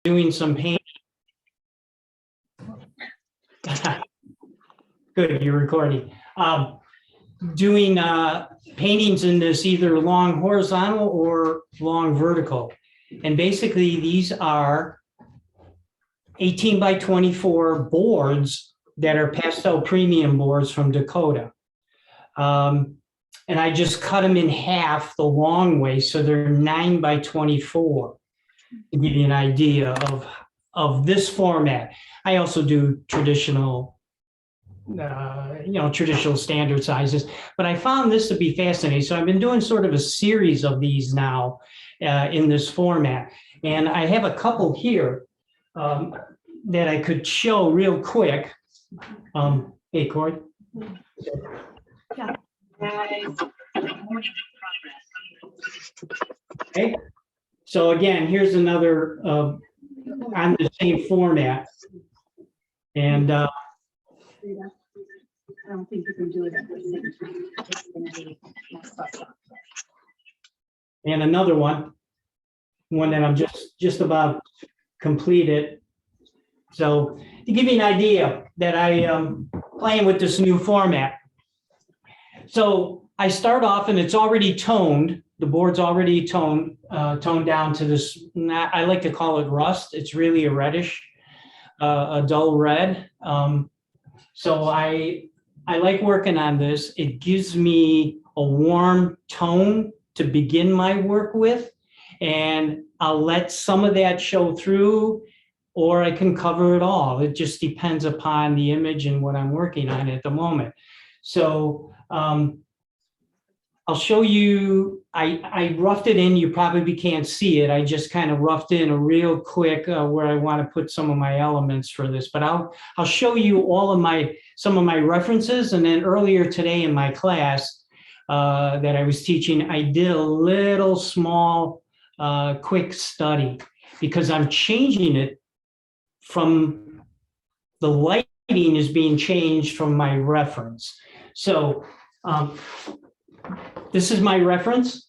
doing some paint. Good, you're recording. Doing paintings in this either long horizontal or long vertical. And basically these are 18 by 24 boards that are pastel premium boards from Dakota. And I just cut them in half the long way, so they're 9 by 24, to give you an idea of this format. I also do traditional, traditional standard sizes, but I found this to be fascinating. So I've been doing sort of a series of these now in this format. And I have a couple here that I could show real quick. Hey, Corey. Yeah. Okay. So again, here's another on the same format. And I don't think you can do it at the same time. It's gonna be messed up. and another one that I'm just about completed. So to give you an idea that I am playing with this new format. So I start off and it's already toned. The board's already toned down to this, I like to call it rust. It's really a reddish, a dull red. So I like working on this. It gives me a warm tone to begin my work with, and I'll let some of that show through, or I can cover it all. It just depends upon the image and what I'm working on at the moment. So I'll show you, I roughed it in, you probably can't see it. I just kind of roughed in a real quick where I want to put some of my elements for this, but I'll show you all of some of my references. And then earlier today in my class that I was teaching, I did a little small quick study because I'm changing it from the lighting is being changed from my reference. So this is my reference.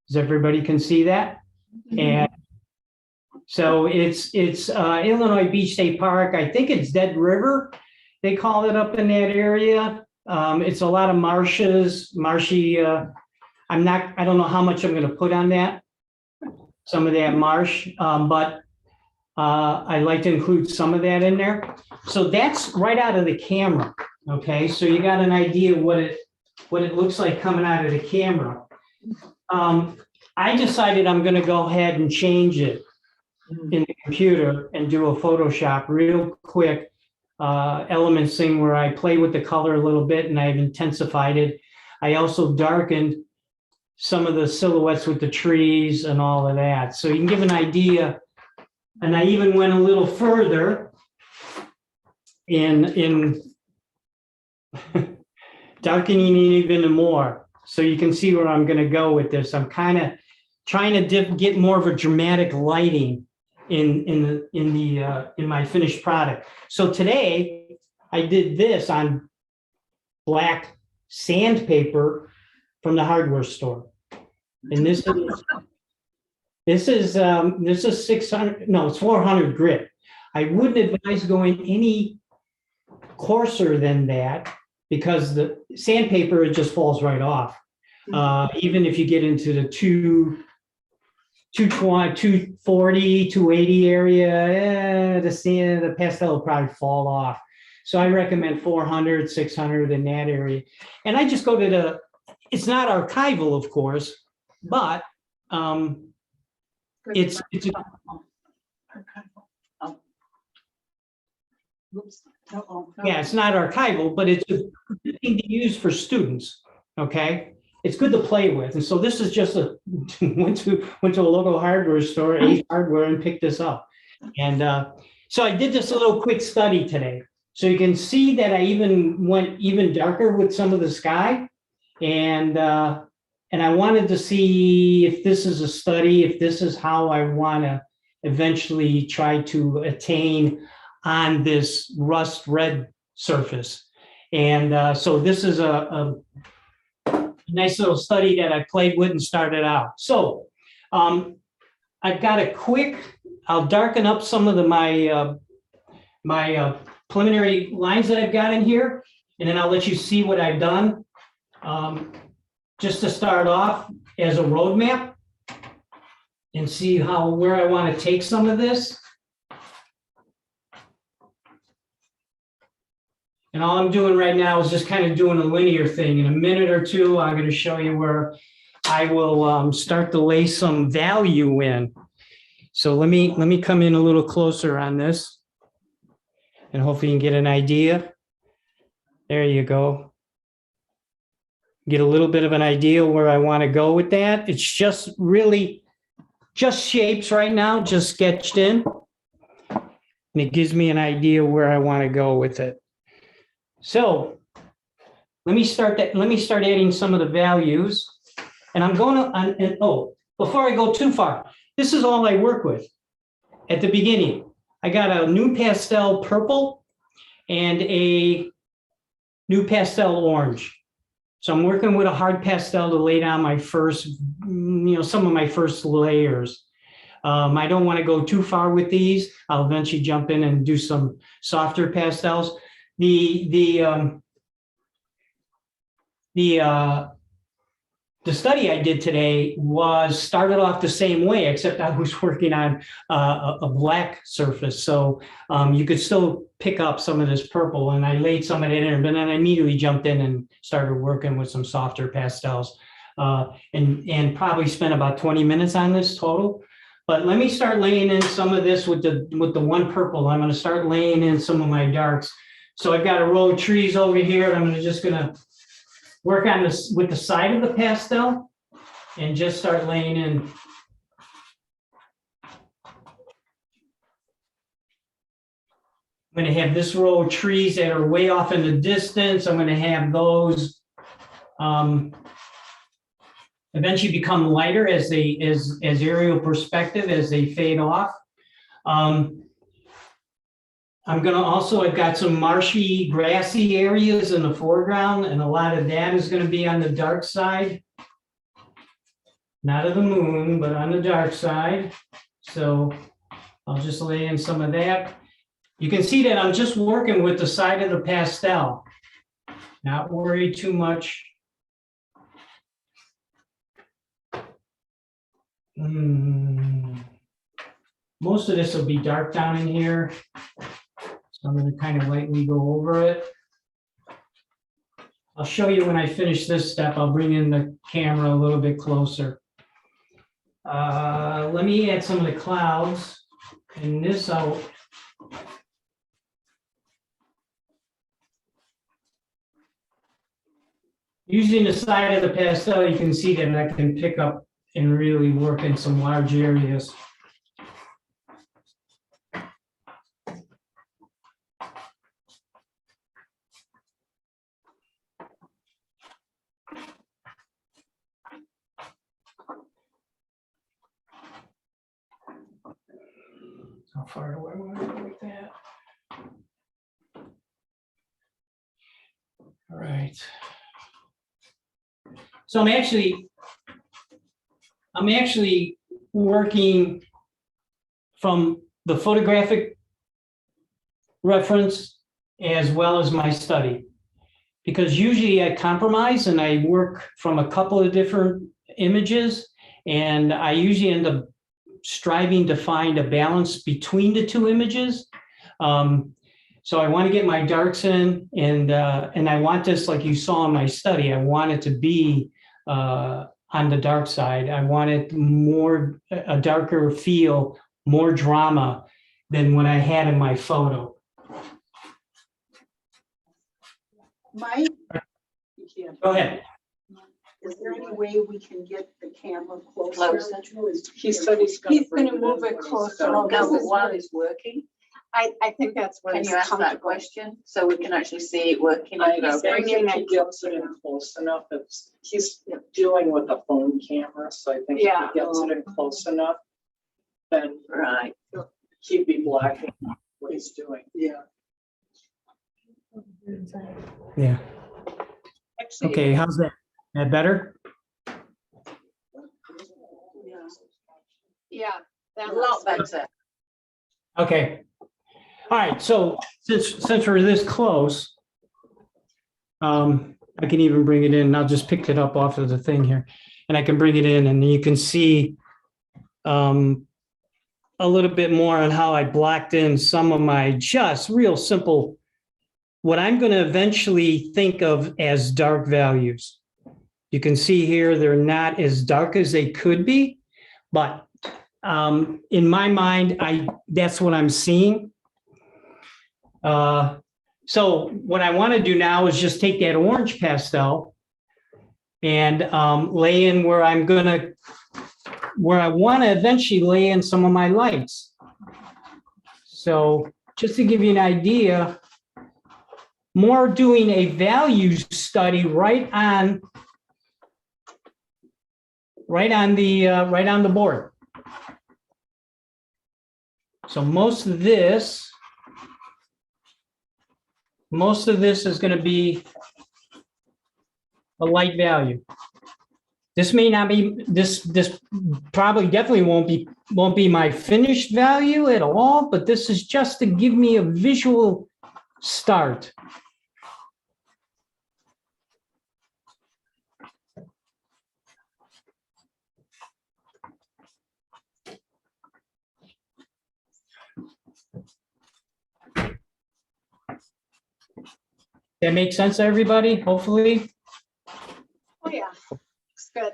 Does everybody can see that? And so it's Illinois Beach State Park. I think it's Dead River, they call it up in that area. It's a lot of marshy. I don't know how much I'm going to put on that, some of that marsh, but I like to include some of that in there. So that's right out of the camera. Okay, so you got an idea what it looks like coming out of the camera. I decided I'm going to go ahead and change it in the computer and do a Photoshop real quick elements thing where I play with the color a little bit and I've intensified it. I also darkened some of the silhouettes with the trees and all of that. So you can give an idea. And I even went a little further in darkening even more. So you can see where I'm going to go with this. I'm kind of trying to get more of a dramatic lighting in my finished product. So today I did this on black sandpaper from the hardware store. And this is 600, no, it's 400 grit. I wouldn't advise going any coarser than that because the sandpaper, it just falls right off. Even if you get into the 220, 240, 280 area, the pastel will probably fall off. So I recommend 400, 600 in that area. And I just go to it's not archival, of course, but it's yeah, it's not archival, but it's a good thing to use for students. Okay, it's good to play with, and so this is just went to a local hardware store, Ace Hardware, and picked this up. And so I did this little quick study today, so you can see that I even went even darker with some of the sky, and I wanted to see if this is a study, if this is how I want to eventually try to attain on this rust red surface. And so this is a nice little study that I played with and started out. So I've got a quick, I'll darken up some of my preliminary lines that I've got in here, and then I'll let you see what I've done. Just to start off as a roadmap and see where I want to take some of this. And all I'm doing right now is just kind of doing a linear thing. In a minute or two, I'm going to show you where I will start to lay some value in. So let me come in a little closer on this, and hopefully you can get an idea. There you go. Get a little bit of an idea where I want to go with that. It's just really just shapes right now, just sketched in. And it gives me an idea where I want to go with it. So let me start adding some of the values. And I'm going to, before I go too far, this is all I work with at the beginning. I got a new pastel purple and a new pastel orange. So I'm working with a hard pastel to lay down my first, some of my first layers. I don't want to go too far with these. I'll eventually jump in and do some softer pastels. The study I did today started off the same way, except I was working on a black surface. So you could still pick up some of this purple, and I laid some of it in, but then I immediately jumped in and started working with some softer pastels, and probably spent about 20 minutes on this total. But let me start laying in some of this with the one purple. I'm going to start laying in some of my darks. So I've got a row of trees over here. I'm just going to work on this with the side of the pastel and just start laying in. I'm going to have this row of trees that are way off in the distance. I'm going to have those eventually become lighter as aerial perspective as they fade off. I've got some marshy, grassy areas in the foreground, and a lot of that is going to be on the dark side. Not of the moon, but on the dark side. So I'll just lay in some of that. You can see that I'm just working with the side of the pastel. Not worried too much. Most of this will be dark down in here. So I'm going to kind of lightly go over it. I'll show you when I finish this step. I'll bring in the camera a little bit closer. Let me add some of the clouds. And this out. Using the side of the pastel, you can see that I can pick up and really work in some large areas. How far do I want to go with that? All right. So I'm actually working from the photographic reference as well as my study, because usually I compromise and I work from a couple of different images, and I usually end up striving to find a balance between the two images. So I want to get my darks in, and I want this, like you saw in my study, I want it to be on the dark side. I want it a darker feel, more drama than what I had in my photo. Mike? Go ahead. Is there any way we can get the camera closer? He said he's gonna move it closer. No, This is while what- he's working, I think that's what can is you ask that comfortable. question so we can actually see it working? I Can you think bring he it meant in? close It in close enough. He's dealing with a phone camera, so I think if Yeah. he gets it in close enough, then Right. he'd be blocking what he's doing. Yeah. Yeah. Okay, how's that? That better? Yeah, That looks better. Okay. All right, so since we're this close, I can even bring it in. I'll just pick it up off of the thing here, and I can bring it in, and you can see a little bit more on how I blocked in some of my just real simple, what I'm going to eventually think of as dark values. You can see here, they're not as dark as they could be, but in my mind, that's what I'm seeing. So what I want to do now is just take that orange pastel and lay in where I want to eventually lay in some of my lights. So just to give you an idea, more doing a value study right on the board. So most of this is going to be a light value. This may not be, this probably definitely won't be my finished value at all, but this is just to give me a visual start. That makes sense to everybody, hopefully? Oh, yeah, looks good.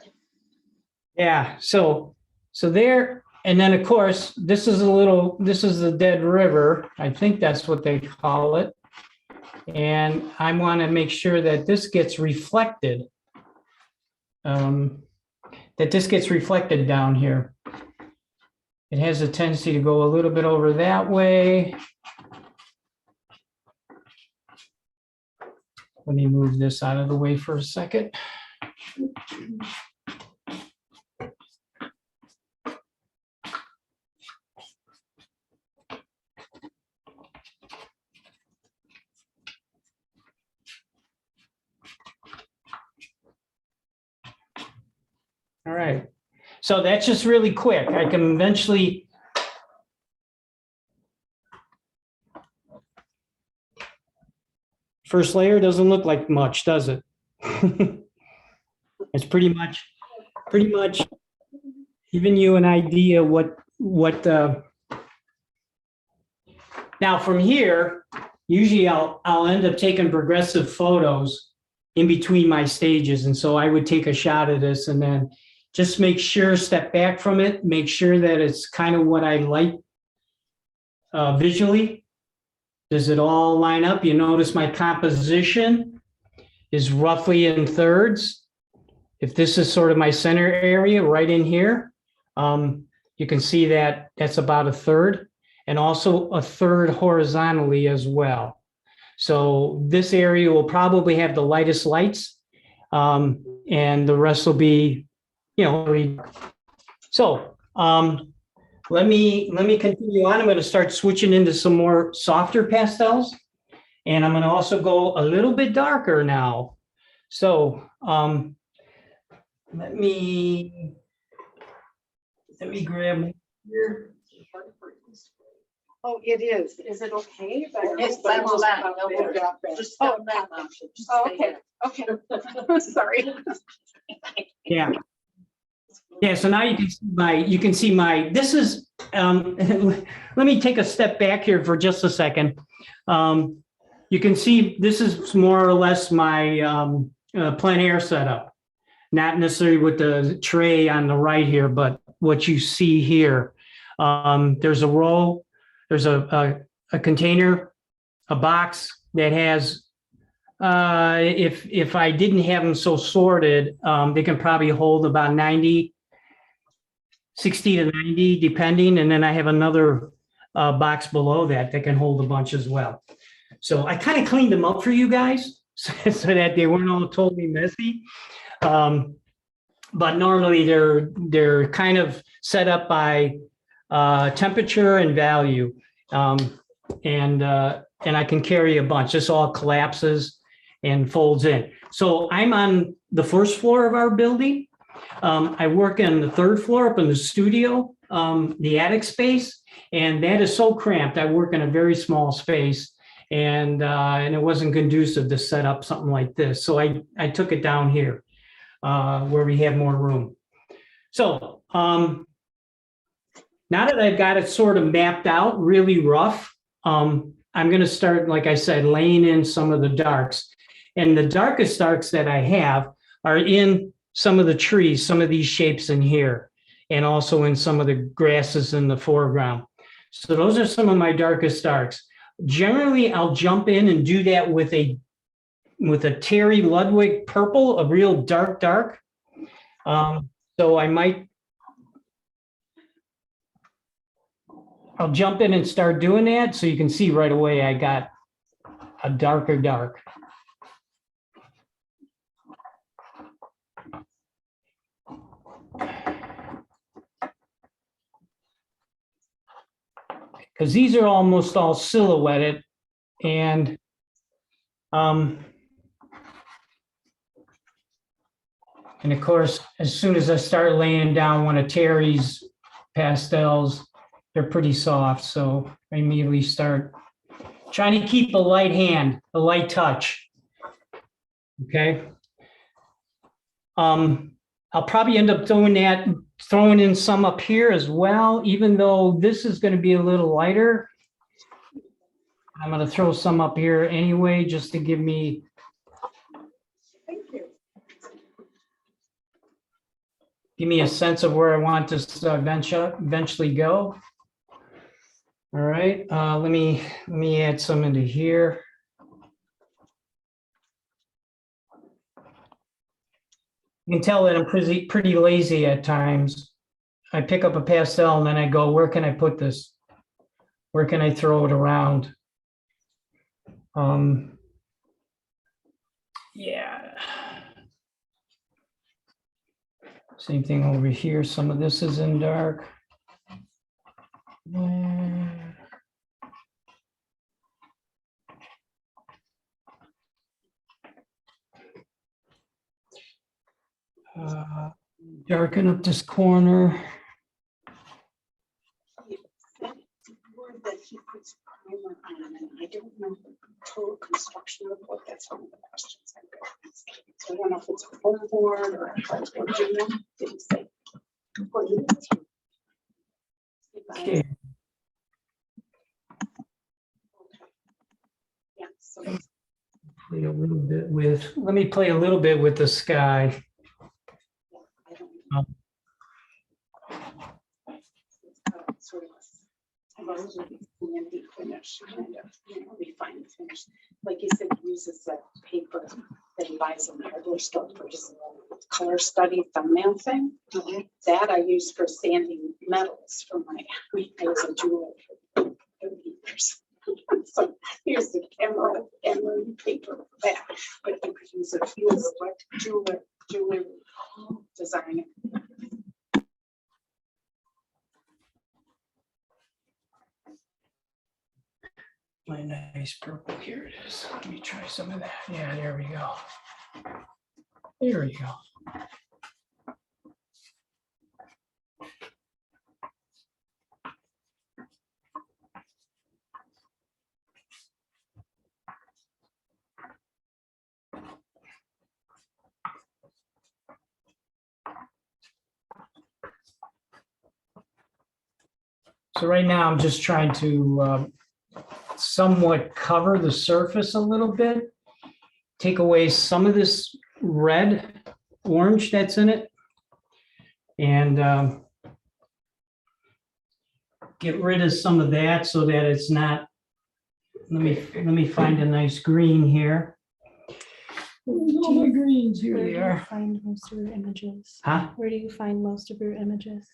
Yeah, so there, and then of course, this is the Dead River. I think that's what they call it. And I want to make sure that this gets reflected. That this gets reflected down here. It has a tendency to go a little bit over that way. Let me move this out of the way for a second. All right, so that's just really quick. I can eventually. First layer doesn't look like much, does it? It's pretty much giving you an idea what. Now from here, usually I'll end up taking progressive photos in between my stages, and so I would take a shot of this and then just make sure, step back from it, make sure that it's kind of what I like visually. Does it all line up? You notice my composition is roughly in thirds. If this is sort of my center area right in here, you can see that that's about a third, and also a third horizontally as well. So this area will probably have the lightest lights, and the rest will be, so let me continue on. I'm going to start switching into some more softer pastels, and I'm going to also go a little bit darker now. So let me grab here. Oh, it is. Is it okay? It's level that, no, we'll drop it. Just Oh, on that option. Just Oh, stay okay. there. Okay. Sorry. Yeah. Yeah, so now you can see my, this is, let me take a step back here for just a second. You can see this is more or less my plein air setup, not necessarily with the tray on the right here, but what you see here. There's a row, there's a container, a box that has, if I didn't have them so sorted, they can probably hold about 60 to 90, depending. And then I have another box below that can hold a bunch as well. So I kind of cleaned them up for you guys so that they weren't all totally messy. But normally they're kind of set up by temperature and value. And I can carry a bunch. This all collapses and folds in. So I'm on the first floor of our building. I work on the third floor up in the studio, the attic space, and that is so cramped. I work in a very small space, and it wasn't conducive to set up something like this. So I took it down here where we have more room. So now that I've got it sort of mapped out, really rough, I'm going to start, like I said, laying in some of the darks. And the darkest darks that I have are in some of the trees, some of these shapes in here, and also in some of the grasses in the foreground. So those are some of my darkest darks. Generally, I'll jump in and do that with a Terry Ludwig purple, a real dark. So I'll jump in and start doing that, so you can see right away I got a darker dark. Because these are almost all silhouetted, and of course, as soon as I start laying down one of Terry's pastels, they're pretty soft, so I immediately start trying to keep a light hand, a light touch. Okay. I'll probably end up doing that, throwing in some up here as well, even though this is going to be a little lighter. I'm going to throw some up here anyway, just to give me. Thank you. Give me a sense of where I want this to eventually go. All right, let me add some into here. You can tell that I'm pretty lazy at times. I pick up a pastel and then I go, where can I put this? Where can I throw it around? Yeah. Same thing over here. Some of this is in dark. Darken up this corner. Word that he puts primer on, and I don't know the total construction of what, that's one of the questions I've got. So I don't know if it's a foam board or a hardwood, do you know? Did he say? Or you didn't say? Okay. Yeah, so Play a little bit with, let me play a little bit with the sky. I don't know. It's sort of a rosy sandy finish, kind of, refined finish. Like you said, he uses that paper that he buys in the hardware store for his color study thumbnail thing. That I use for sanding metals for my, I was a jeweler for 30 years. So here's the camera and paper for that, but you could use a few of what jewelry design. My nice purple, here it is. Let me try some of that. Yeah, there we go. There we go. So right now I'm just trying to somewhat cover the surface a little bit, take away some of this red, orange that's in it, and get rid of some of that so that it's not, let me find a nice green here. All my greens, here Where they do you are. find most of your images? Huh? Where do you find most of your images?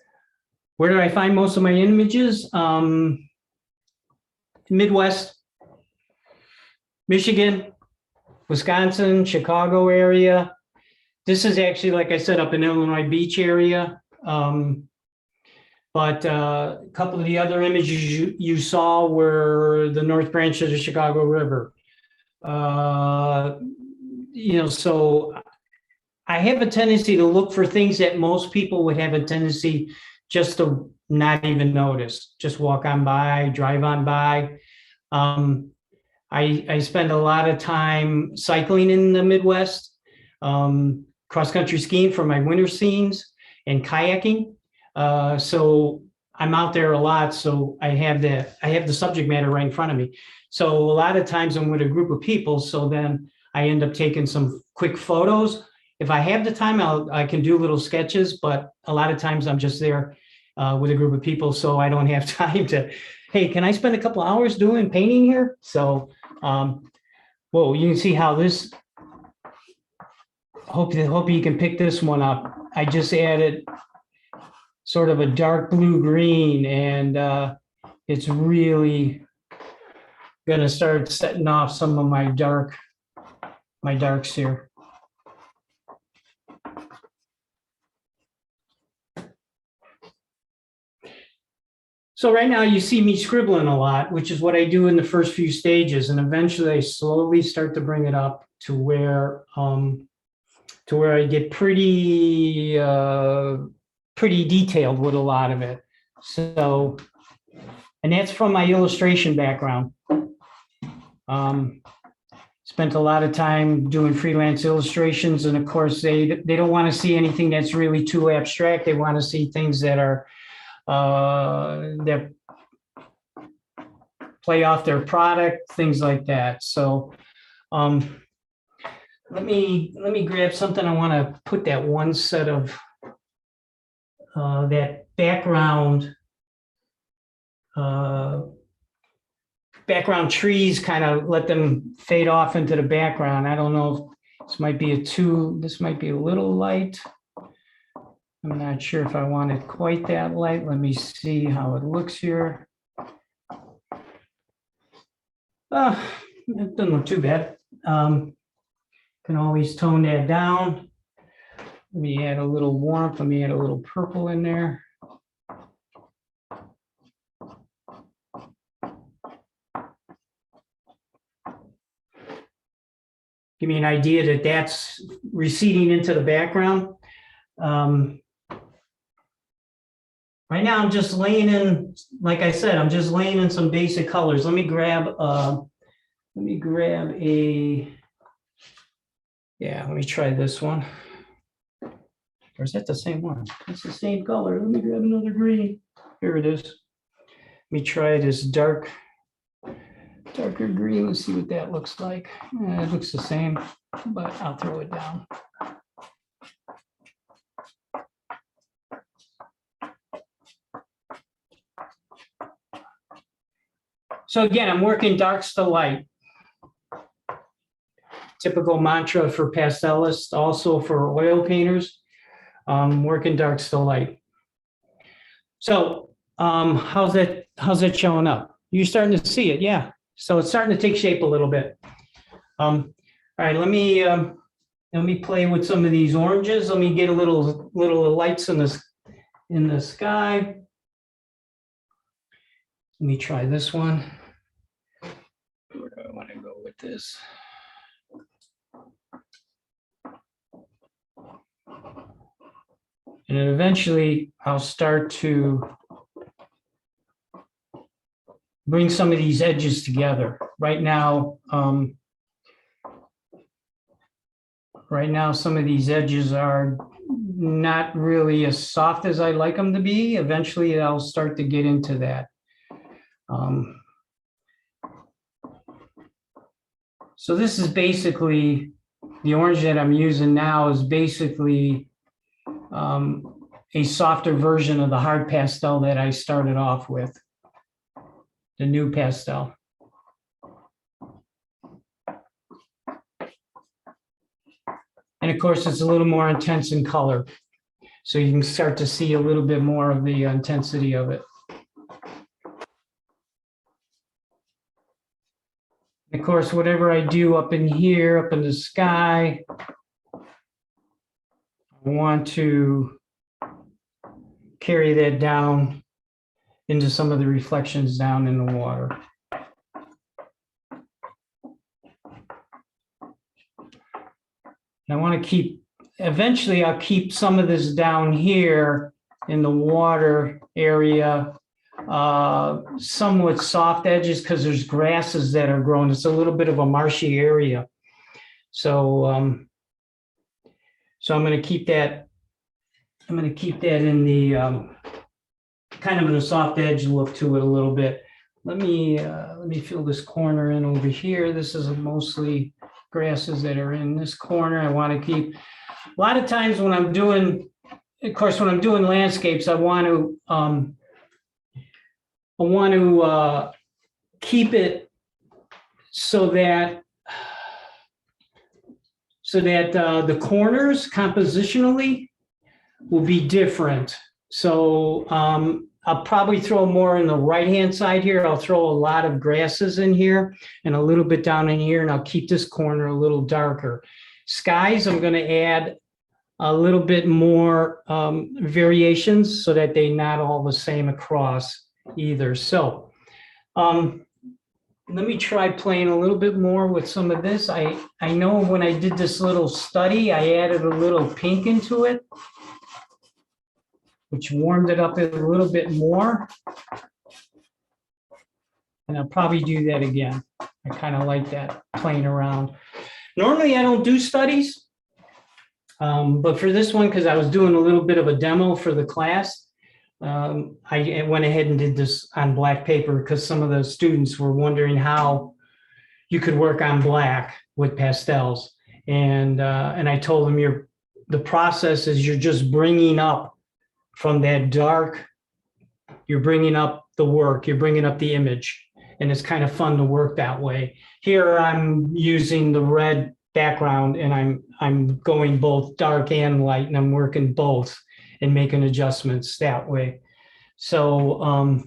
Where do I find most of my images? Midwest, Michigan, Wisconsin, Chicago area. This is actually, like I said, up in Illinois Beach area. But a couple of the other images you saw were the North Branch of the Chicago River. So I have a tendency to look for things that most people would have a tendency just to not even notice, just walk on by, drive on by. I spend a lot of time cycling in the Midwest, cross-country skiing for my winter scenes and kayaking. So I'm out there a lot, so I have the subject matter right in front of me. So a lot of times I'm with a group of people, so then I end up taking some quick photos. If I have the time, I can do little sketches, but a lot of times I'm just there with a group of people, so I don't have time to, hey, can I spend a couple hours doing painting here? So, whoa, you can see how this, hope you can pick this one up. I just added sort of a dark blue green, and it's really gonna start setting off some of my darks here. So right now you see me scribbling a lot, which is what I do in the first few stages, and eventually I slowly start to bring it up to where I get pretty detailed with a lot of it. So, and that's from my illustration background. Spent a lot of time doing freelance illustrations, and of course they don't want to see anything that's really too abstract. They want to see things that are that play off their product, things like that. So let me grab something. I want to put that one set of that background trees, kind of let them fade off into the background. I don't know if this might be a little light. I'm not sure if I want it quite that light. Let me see how it looks here. It doesn't look too bad. Can always tone that down. Let me add a little warmth. Let me add a little purple in there. Give me an idea that that's receding into the background. Right now, I'm just laying in, like I said, I'm just laying in some basic colors. Let me grab let me try this one. Or is that the same one? It's the same color. Let me grab another green. Here it is. Let me try this darker green. Let's see what that looks like. It looks the same, but I'll throw it down. So again, I'm working darks to light. Typical mantra for pastelists, also for oil painters, working darks to light. So how's that showing up? You're starting to see it, yeah. So it's starting to take shape a little bit. All right, let me play with some of these oranges. Let me get a little lights in the sky. Let me try this one. Where do I want to go with this? And then eventually I'll start to bring some of these edges together. Right now, some of these edges are not really as soft as I like them to be. Eventually I'll start to get into that. So this is basically, the orange that I'm using now is basically a softer version of the hard pastel that I started off with, the new pastel. And of course, it's a little more intense in color. So you can start to see a little bit more of the intensity of it. Of course, whatever I do up in here, up in the sky, I want to carry that down into some of the reflections down in the water. And I want to eventually I'll keep some of this down here in the water area, somewhat soft edges because there's grasses that are growing. It's a little bit of a marshy area. So, so I'm going to keep that. I'm going to keep that in the kind of in a soft edge look to it a little bit. Let me fill this corner in over here. This is mostly grasses that are in this corner. I want to keep. A lot of times when I'm doing, of course, when I'm doing landscapes, I want to keep it so that the corners compositionally will be different. So I'll probably throw more in the right-hand side here. I'll throw a lot of grasses in here and a little bit down in here, and I'll keep this corner a little darker. Skies, I'm going to add a little bit more variations so that they're not all the same across either. So let me try playing a little bit more with some of this. I know when I did this little study, I added a little pink into it, which warmed it up a little bit more. And I'll probably do that again. I kind of like that, playing around. Normally I don't do studies, but for this one, because I was doing a little bit of a demo for the class, I went ahead and did this on black paper because some of the students were wondering how you could work on black with pastels. And I told them the process is you're just bringing up from that dark, you're bringing up the work, you're bringing up the image, and it's kind of fun to work that way. Here I'm using the red background and I'm going both dark and light, and I'm working both and making adjustments that way. So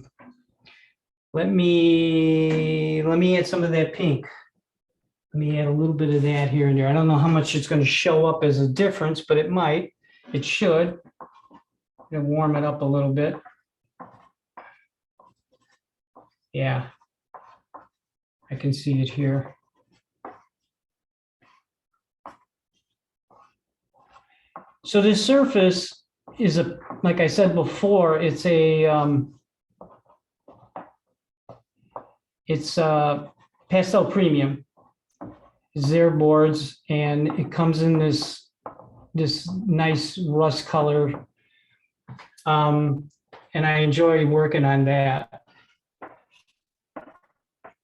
let me add some of that pink. Let me add a little bit of that here and there. I don't know how much it's going to show up as a difference, but it might. It should. I'm gonna warm it up a little bit. Yeah, I can see it here. So this surface is like I said before, it's pastel premium. It's their boards, and it comes in this nice rust color. And I enjoy working on that.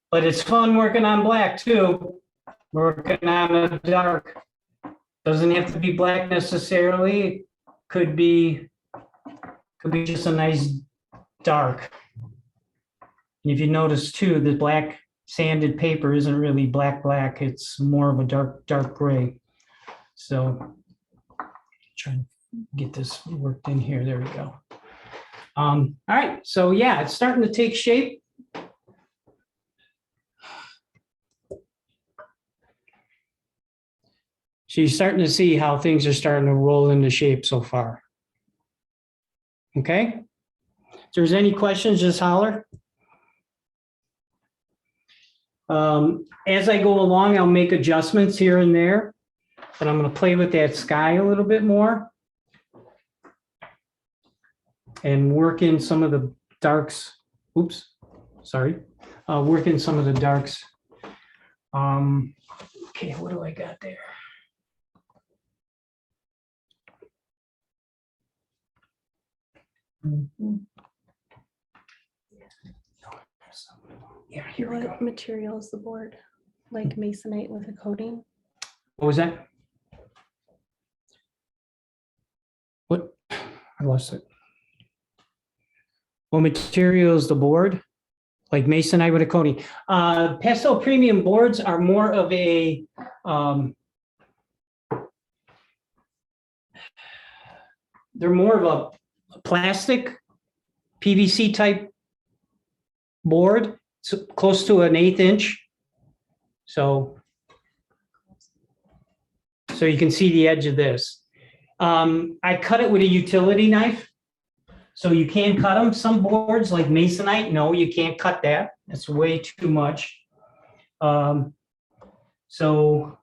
But it's fun working on black too. Working on a dark. Doesn't have to be black necessarily. Could be just a nice dark. And if you notice too, the black sanded paper isn't really black, it's more of a dark gray. So trying to get this worked in here. There we go. All right, so yeah, it's starting to take shape. So you're starting to see how things are starting to roll into shape so far. Okay? If there's any questions, just holler. As I go along, I'll make adjustments here and there, but I'm going to play with that sky a little bit more and work in some of the darks. Oops, sorry. Work in some of the darks. Okay, what do I got there? Yeah, here we go. What material is the board? Like masonite with a coating? What was that? What? I lost it. What material is the board? Like masonite with a coating. Pastel premium boards are more of a they're more of a plastic PVC type board. It's close to an 1/8 inch. So you can see the edge of this. I cut it with a utility knife. So you can cut them. Some boards like masonite, no, you can't cut that. That's way too much. So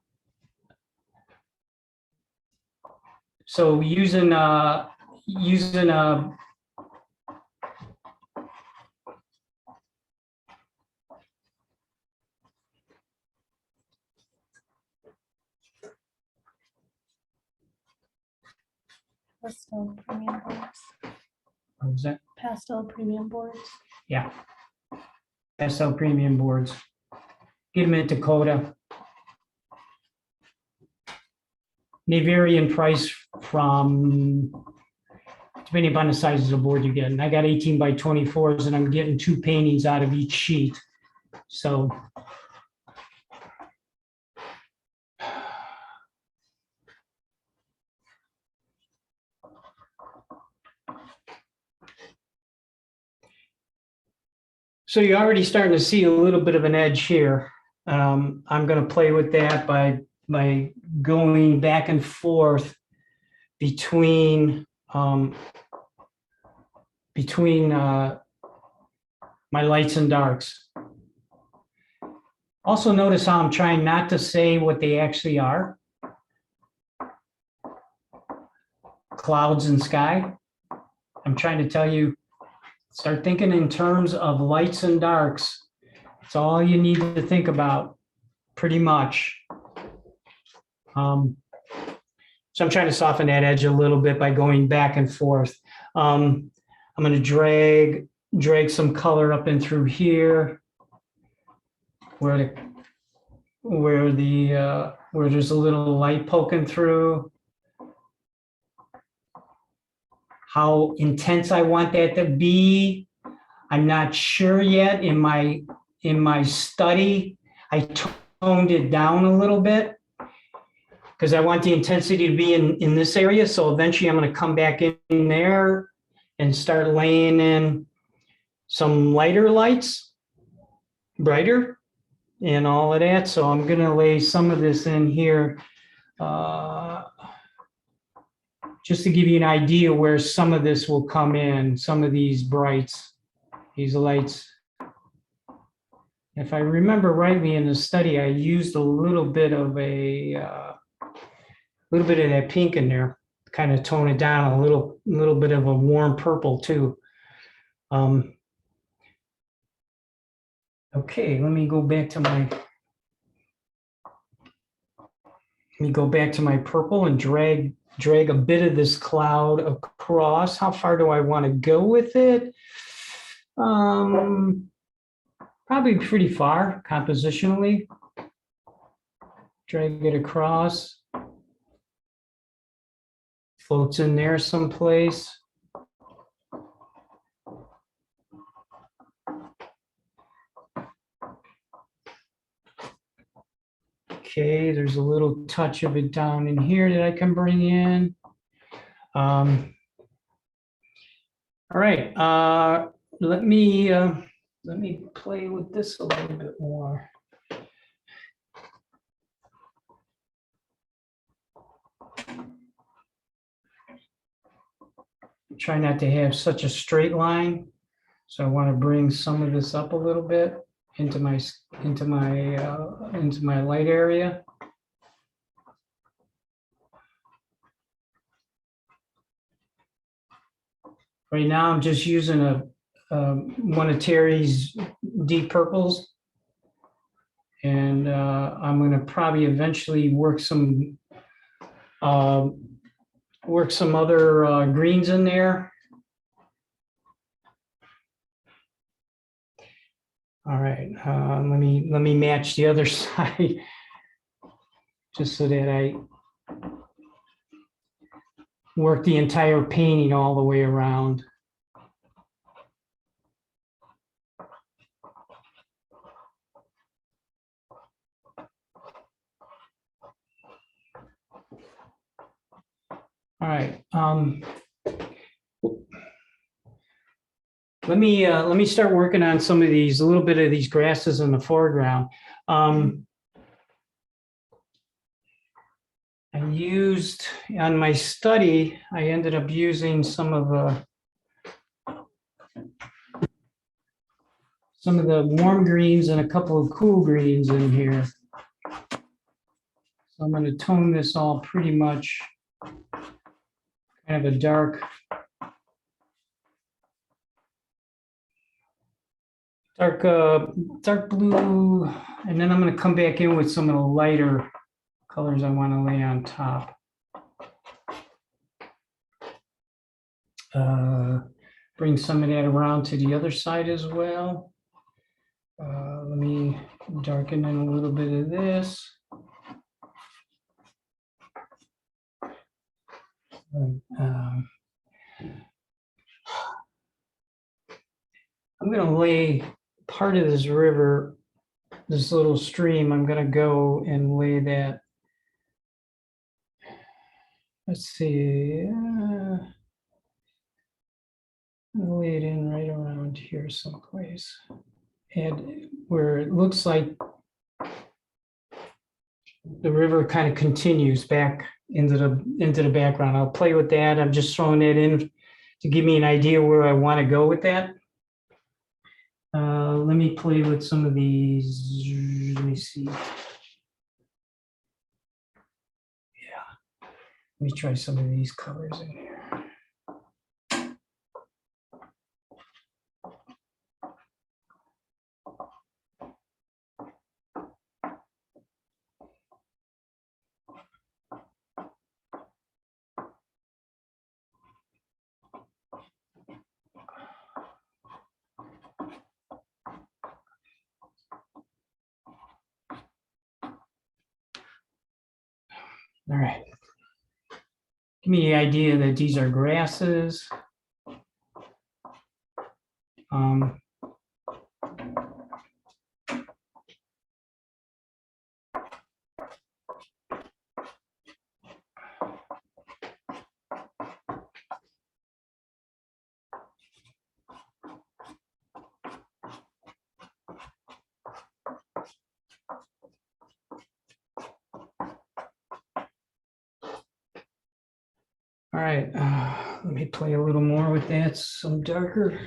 using using a Pastel premium boards. what was that? Pastel premium boards. Yeah. SL premium boards. Get them in Dakota. They vary in price from, depending upon the size of the board you get. And I got 18 by 24s and I'm getting 2 paintings out of each sheet. So. So you're already starting to see a little bit of an edge here. I'm going to play with that by going back and forth between my lights and darks. Also notice how I'm trying not to say what they actually are. Clouds and sky. I'm trying to tell you, start thinking in terms of lights and darks. It's all you need to think about, pretty much. So I'm trying to soften that edge a little bit by going back and forth. I'm going to drag some color up and through here, where there's a little light poking through. How intense I want that to be, I'm not sure yet. In my study, I toned it down a little bit because I want the intensity to be in this area. So eventually I'm going to come back in there and start laying in some lighter lights, brighter, and all of that. So I'm going to lay some of this in here just to give you an idea where some of this will come in, some of these brights, these lights. If I remember rightly in the study, I used a little bit of that pink in there, kind of tone it down a little bit of a warm purple too. Okay, let me go back to my purple and drag a bit of this cloud across. How far do I want to go with it? Probably pretty far compositionally. Drag it across. Floats in there someplace. Okay, there's a little touch of it down in here that I can bring in. All right, let me play with this a little bit more. Try not to have such a straight line, so I want to bring some of this up a little bit into my light area. Right now, I'm just using one of Terry's deep purples, and I'm going to probably eventually work some other greens in there. All right, let me match the other side, just so that I work the entire painting all the way around. All right. Let me start working on some of these, a little bit of these grasses in the foreground. I used, on my study, I ended up using some of the warm greens and a couple of cool greens in here. So I'm going to tone this all pretty much kind kind of a dark blue, and then I'm going to come back in with some of the lighter colors I want to lay on top. Bring some of that around to the other side as well. Let me darken in a little bit of this. I'm going to lay part of this river, this little stream. I'm going to go and lay that. Let's see. I'll lay it in right around here someplace. And where it looks like the river kind of continues back into the background. I'll play with that. I'm just throwing that in to give me an idea where I want to go with that. Let me play with some of these. Let me see. Yeah. Let me try some of these colors in here. All right. Give me the idea that these are grasses. All right, let me play a little more with that, some darker.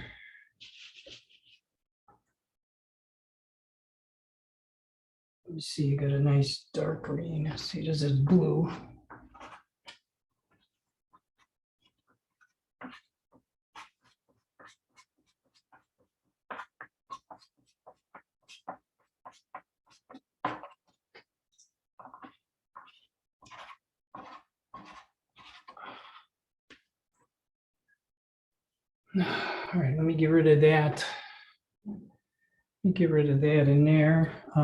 Let me see, you got a nice dark green. See, this is blue. All right, let me get rid of that. Let me get rid of that in there. I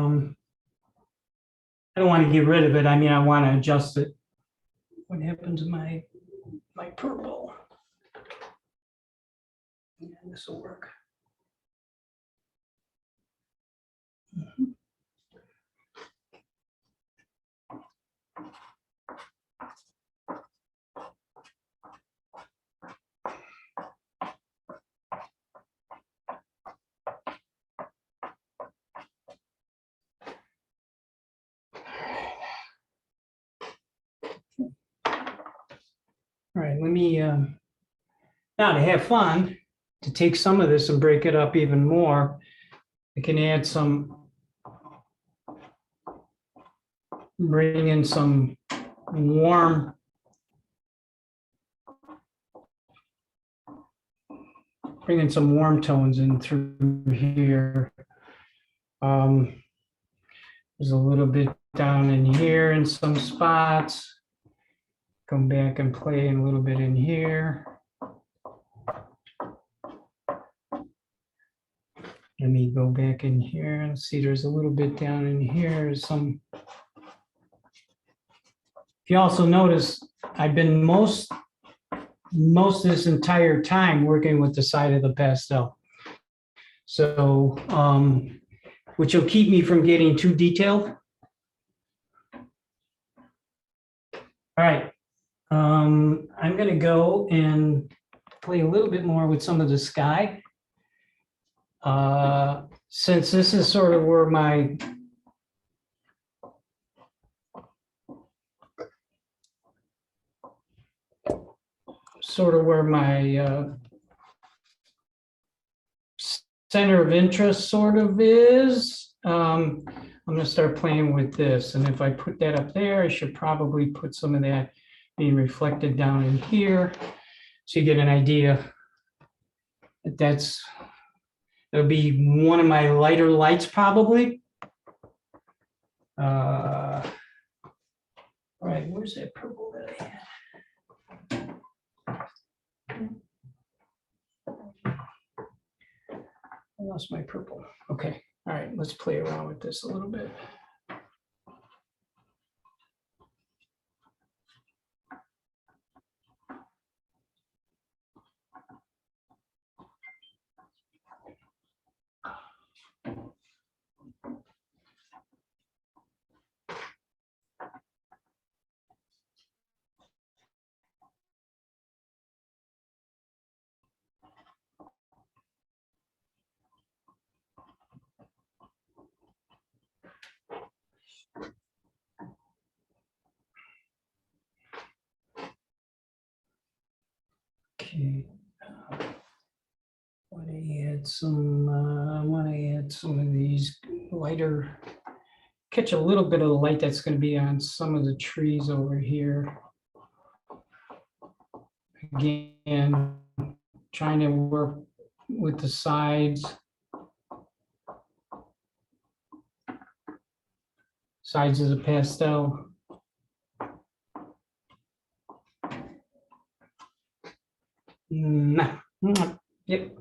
don't want to get rid of it. I mean, I want to adjust it. What happened to my purple? Yeah, this will work. All right, let me, now to have fun, to take some of this and break it up even more, I can add some, bring in some warm, bring in some warm tones in through here. There's a little bit down in here in some spots. Come back and play a little bit in here. Let me go back in here and see there's a little bit down in here. Some. If you also notice, I've been most of this entire time working with the side of the pastel. So, which will keep me from getting too detailed. All right. I'm going to go and play a little bit more with some of the sky. Since this is sort of where my center of interest sort of is, I'm going to start playing with this. And if I put that up there, I should probably put some of that being reflected down in here. So you get an idea that that'll be one of my lighter lights probably. All right, where's that purple that I had? I lost my purple. Okay, all right, let's play around with this a little bit. Okay. I want to add some of these lighter, catch a little bit of the light that's going to be on some of the trees over here. Again, trying to work with the sides of the pastel. Yep.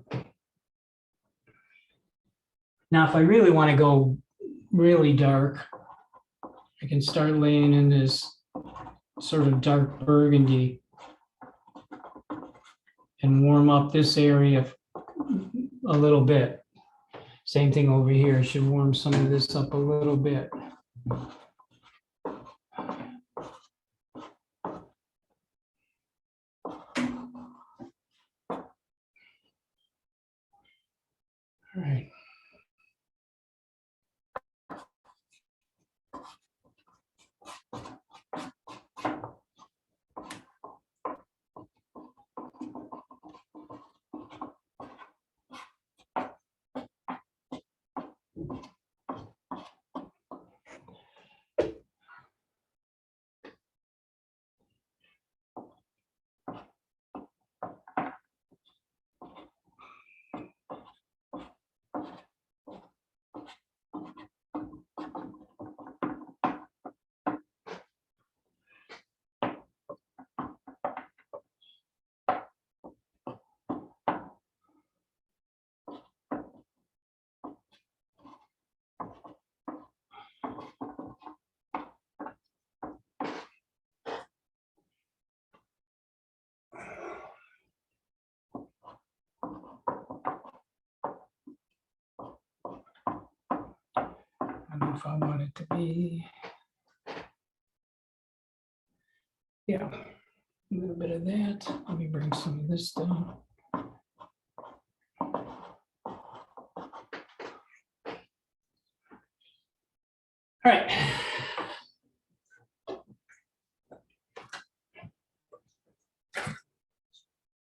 Now, if I really want to go really dark, I can start laying in this sort of dark burgundy and warm up this area a little bit. Same thing over here. I should warm some of this up a little bit. All right. I don't know if I want it to be, yeah, a little bit of that. Let me bring some of this down. All right.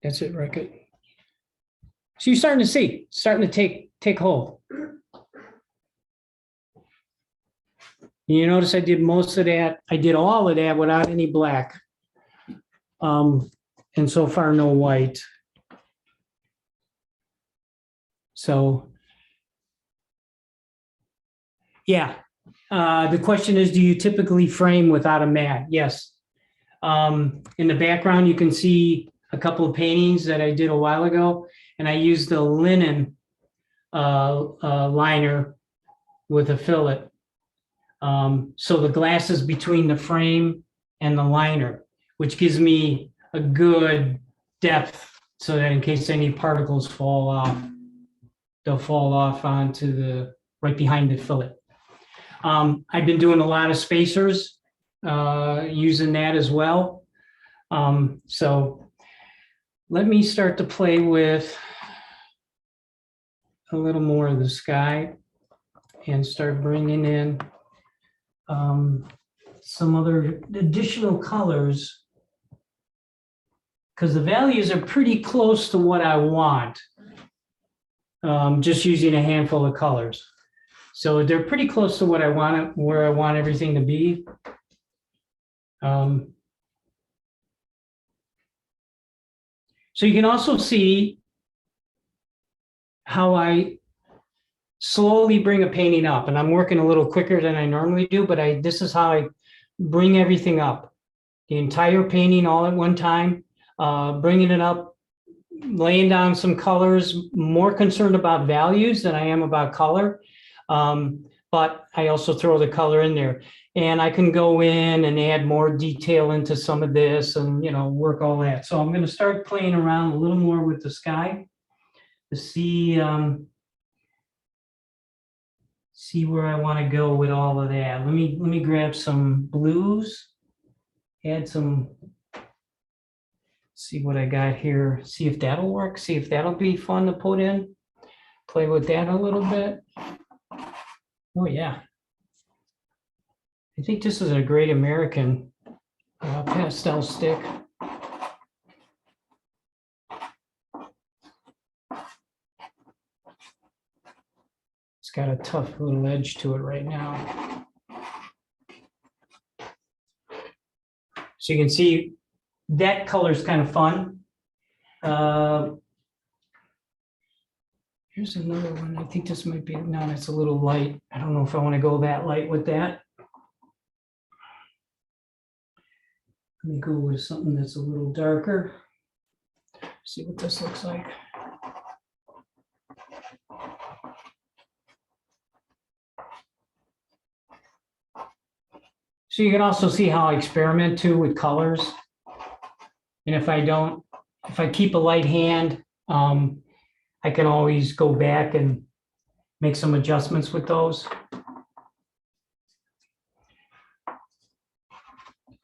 That's it, Rickett. So you're starting to see, starting to take hold. You notice I did most of that. I did all of that without any black. And so far, no white. So, yeah. The question is, do you typically frame without a mat? Yes. In the background, you can see a couple of paintings that I did a while ago, and I used the linen liner with a fillet. So the glass is between the frame and the liner, which gives me a good depth so that in case any particles fall off, they'll fall off onto the right behind the fillet. I've been doing a lot of spacers using that as well. So let me start to play with a little more of the sky and start bringing in some other additional colors, because the values are pretty close to what I want, just using a handful of colors. So they're pretty close to what I want, where I want everything to be. So you can also see how I slowly bring a painting up, and I'm working a little quicker than I normally do, but this is how I bring everything up. The entire painting all at one time, bringing it up, laying down some colors, more concerned about values than I am about color. But I also throw the color in there, and I can go in and add more detail into some of this and, work all that. So I'm going to start playing around a little more with the sky to see where I want to go with all of that. Let me grab some blues, add some, see what I got here, see if that'll work, see if that'll be fun to put in, play with that a little bit. Oh yeah. I think this is a great American pastel stick. It's got a tough little edge to it right now. So you can see that color is kind of fun. Here's another one. I think this might be, no, it's a little light. I don't know if I want to go that light with that. Let me go with something that's a little darker. See what this looks like. So you can also see how I experiment too with colors. And if I keep a light hand, I can always go back and make some adjustments with those.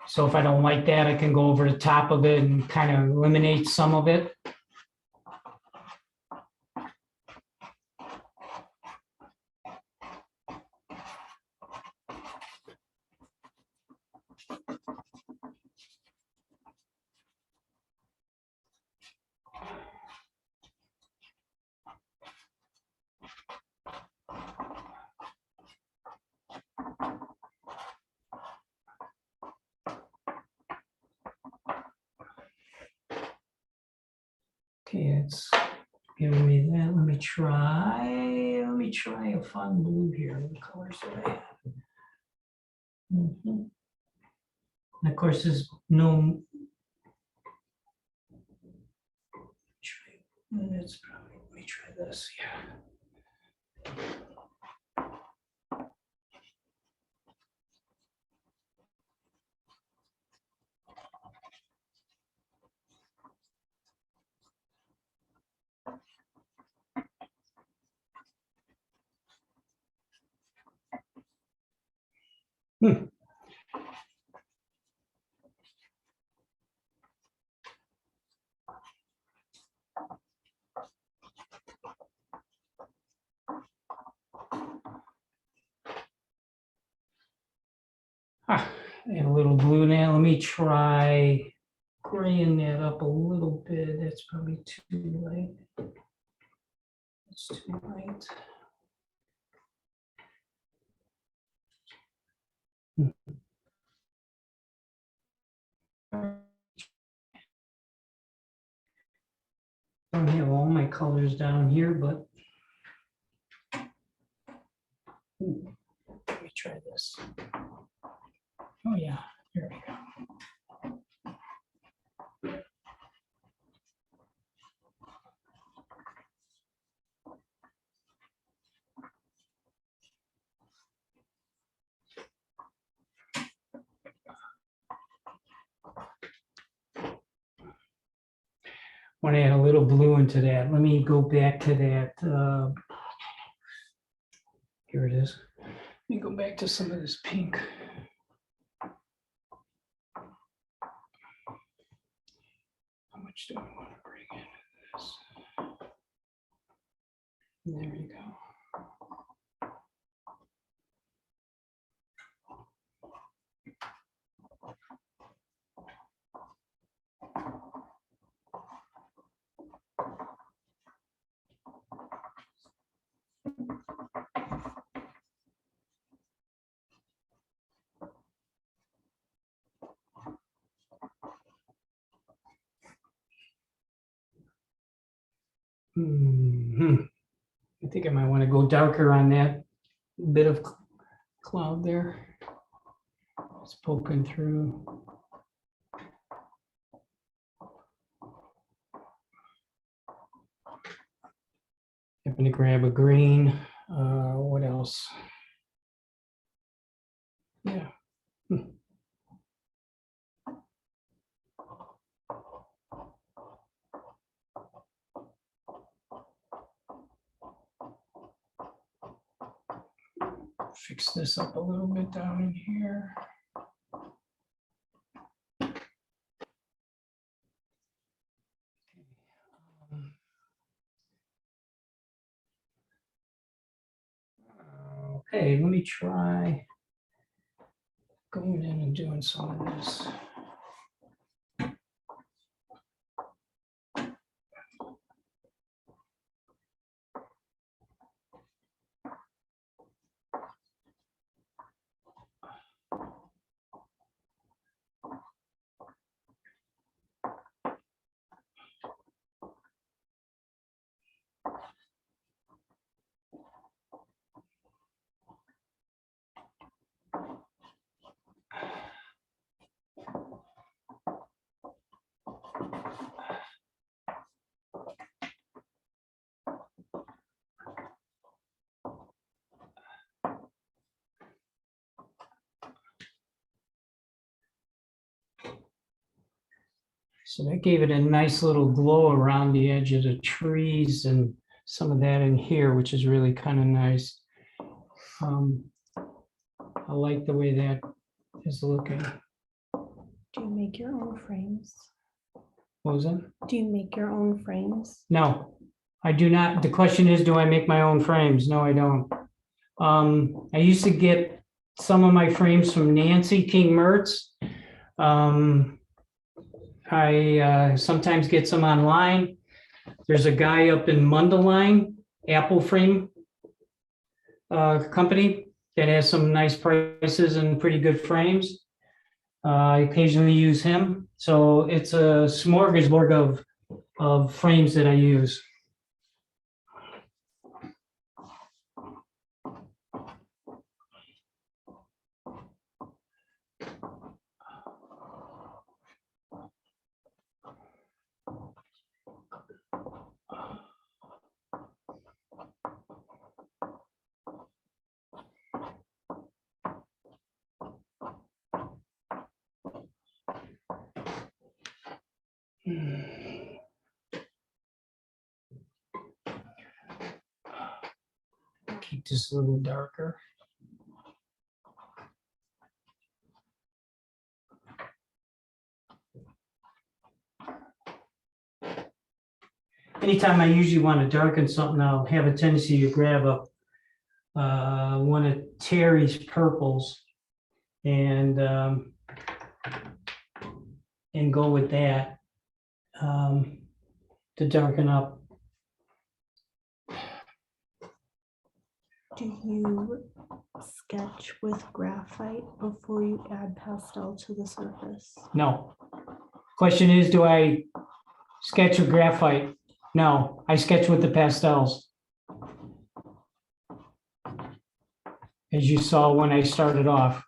So if I don't like that, I can go over the top of it and kind of eliminate some of it. Okay, it's giving me that. Let me try a fun blue here. What colors do I have? And of course, there's no. It's probably, let me try this. Yeah. Add a little blue now. Let me try graying that up a little bit. That's probably too light. It's too light. I don't have all my colors down here, but let me try this. Oh yeah, here we go. Want to add a little blue into that. Let me go back to that. Here it is. Let me go back to some of this pink. How much do I want to bring into this? There you go. I think I might want to go darker on that bit of cloud there. It's poking through. Happen to grab a green. What else? Yeah. Fix this up a little bit down in here. Okay, let me try going in and doing some of this. So that gave it a nice little glow around the edge of the trees and some of that in here, which is really kind of nice. I like the way that is looking. Do you make your own frames? What was it? Do you make your own frames? No, I do not. The question is, do I make my own frames? No, I don't. I used to get some of my frames from Nancy King Mertz. I sometimes get some online. There's a guy up in Mundelein, Apple Frame company that has some nice prices and pretty good frames. I occasionally use him. So it's a smorgasbord of frames that I use. Keep this a little darker. Anytime I usually want to darken something, I'll have a tendency to grab one of Terry's purples and go with that to darken up. Do you sketch with graphite before you add pastel to the surface? No. Question is, do I sketch with graphite? No, I sketch with the pastels. As you saw when I started off.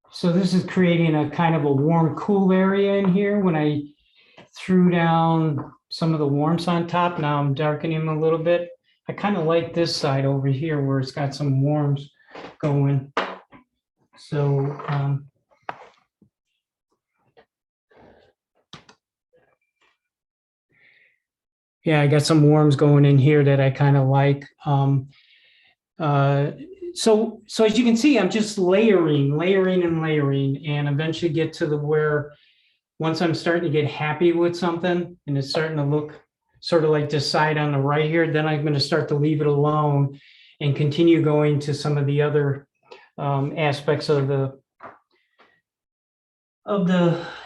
So this is creating a kind of a warm, cool area in here. When I threw down some of the warmth on top, now I'm darkening them a little bit. I kind of like this side over here where it's got some warmth going. So yeah, I got some warms going in here that I kind of like. So as you can see, I'm just layering, and eventually get to the where once I'm starting to get happy with something and it's starting to look sort of like this side on the right here, then I'm going to start to leave it alone and continue going to some of the other aspects of the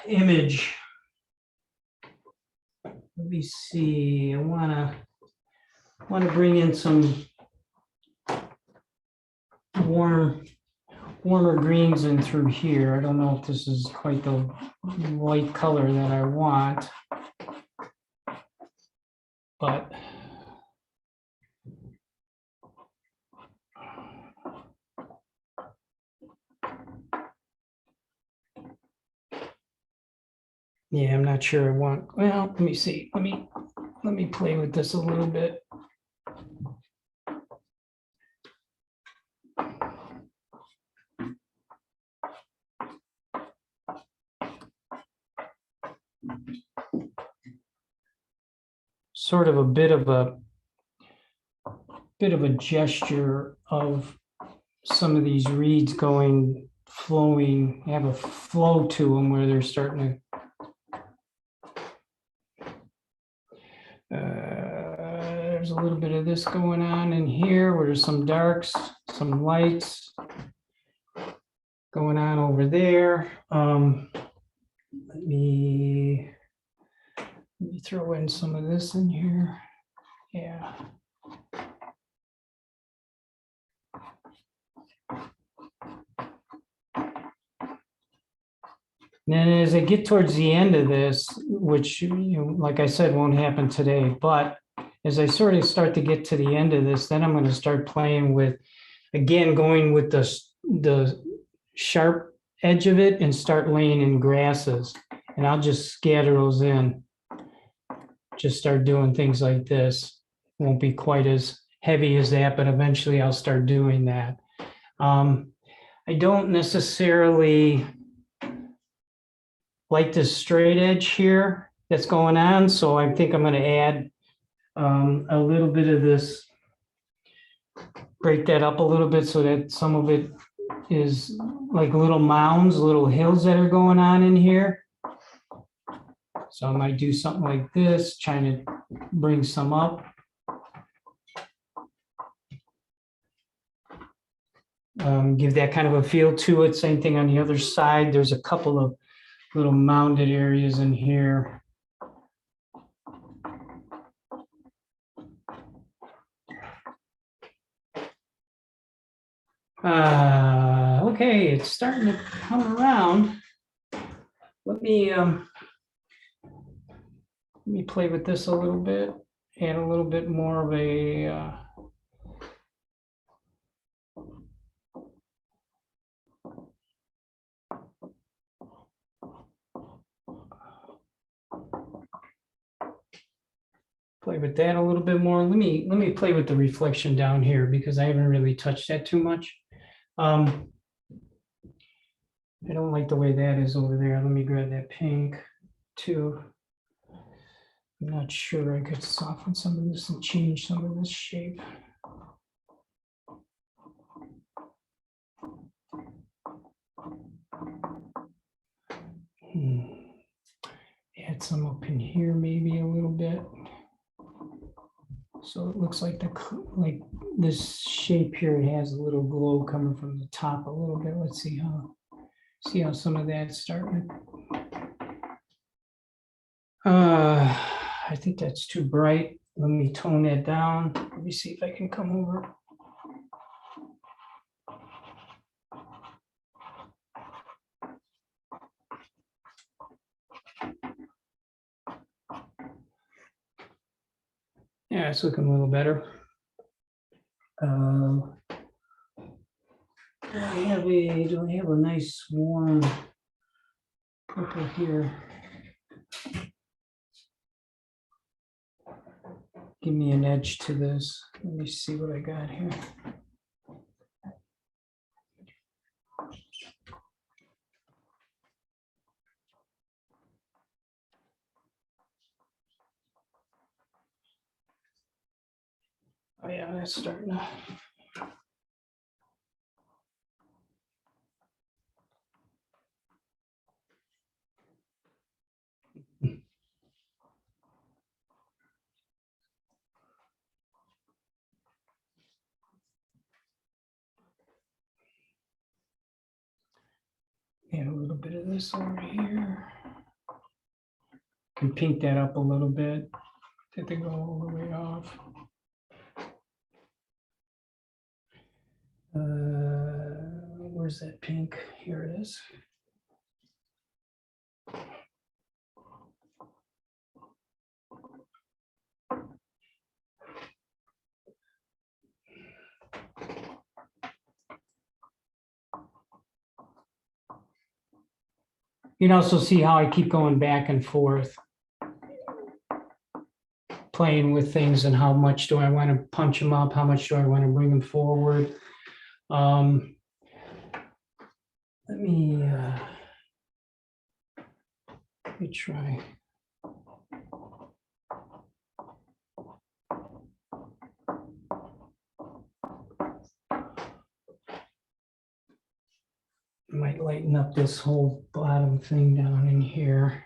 image. Let me see. I want to bring in some warmer greens in through here. I don't know if this is quite the light color that I want. but yeah, I'm not sure I want, well, let me see. Let me play with this a little bit. Sort of a bit of a gesture of some of these reeds going, flowing, have a flow to them where they're starting to, there's a little bit of this going on in here where there's some darks, some lights going on over there. Let me throw in some of this in here. Yeah. Then as I get towards the end of this, which, like I said, won't happen today, but as I sort of start to get to the end of this, then I'm going to start playing with, again, going with the sharp edge of it and start laying in grasses. And I'll just scatter those in. Just start doing things like this. Won't be quite as heavy as that, but eventually I'll start doing that. I don't necessarily like this straight edge here that's going on, so I think I'm going to add a little bit of this, break that up a little bit so that some of it is like little mounds, little hills that are going on in here. So I might do something like this, trying to bring some up. Give that kind of a feel to it. Same thing on the other side. There's a couple of little mounded areas in here. Okay, it's starting to come around. Let me play with this a little bit, add a little bit more of a play with that a little bit more. Let me play with the reflection down here because I haven't really touched that too much. I don't like the way that is over there. Let me grab that pink too. I'm not sure I could soften some of this and change some of this shape. Add some up in here maybe a little bit. So it looks like this shape here has a little glow coming from the top a little bit. Let's see how some of that's starting. I think that's too bright. Let me tone that down. Let me see if I can come over. Yeah, it's looking a little better. Do I have a nice warm purple here? Give me an edge to this. Let me see what I got here. Oh yeah, that's starting to. Add a little bit of this over here. Can pink that up a little bit. Did they go all the way off? Where's that pink? Here it is. You can also see how I keep going back and forth, playing with things and how much do I want to punch them up? How much do I want to bring them forward? Let me try. Might lighten up this whole bottom thing down in here.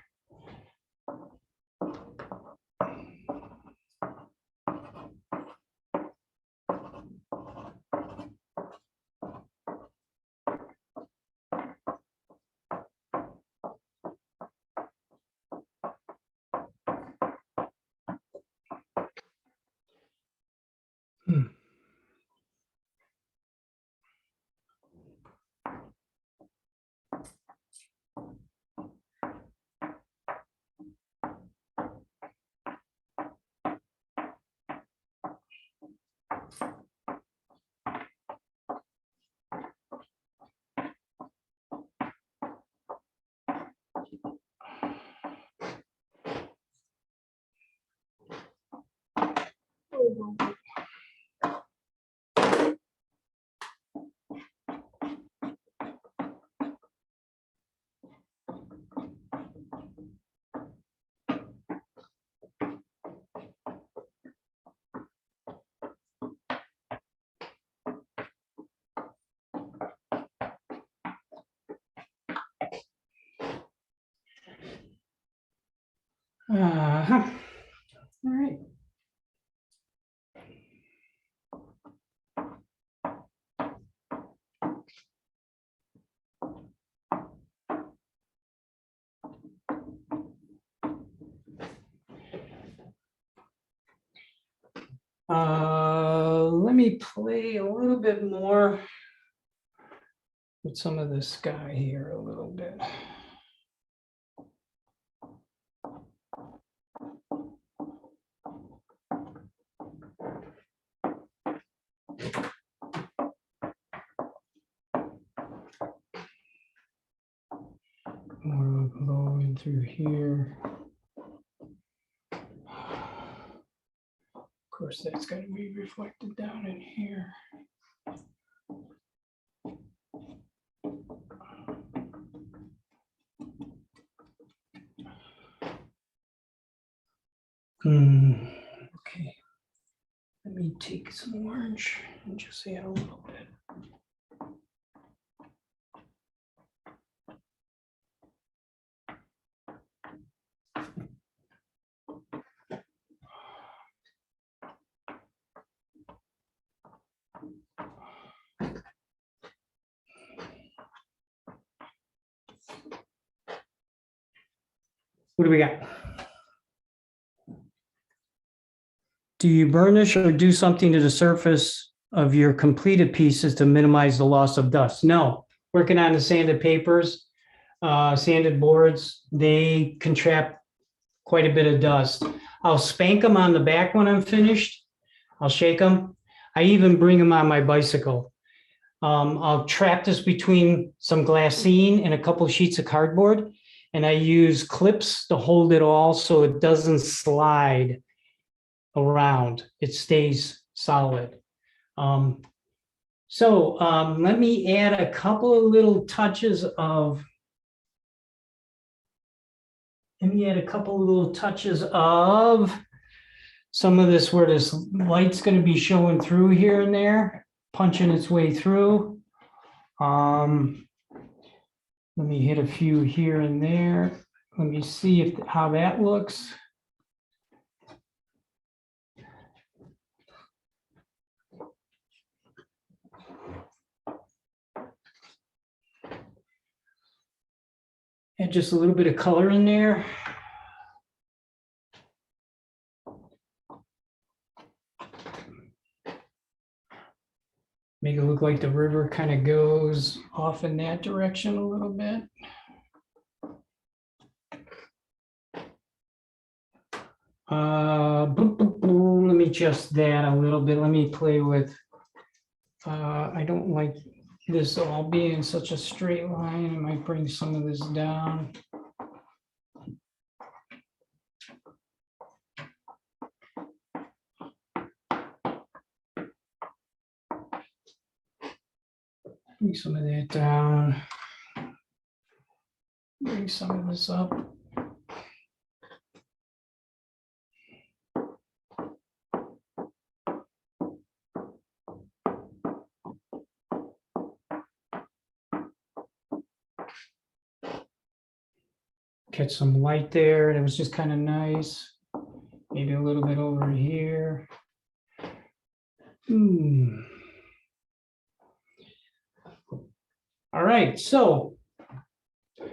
All right. Let me play a little bit more with some of this guy here a little bit. More going through here. Of course, that's got to be reflected down in here. Okay. Let me take some orange and just add a little bit. What do we got? Do you burnish or do something to the surface of your completed pieces to minimize the loss of dust? No. Working on the sanded papers, sanded boards, they contract quite a bit of dust. I'll spank them on the back when I'm finished. I'll shake them. I even bring them on my bicycle. I'll trap this between some glassine and a couple sheets of cardboard, and I use clips to hold it all so it doesn't slide around. It stays solid. Let me add a couple of little touches of some of this where this light's going to be showing through here and there, punching its way through. Let me hit a few here and there. Let me see how that looks. Add just a little bit of color in there. Make it look like the river kind of goes off in that direction a little bit. Let me adjust that a little bit. Let me play with, I don't like this all being such a straight line, I might bring some of this down. Bring some of that down. Bring some of this up. Catch some light there. That was just kind of nice. Maybe a little bit over here. All right, so let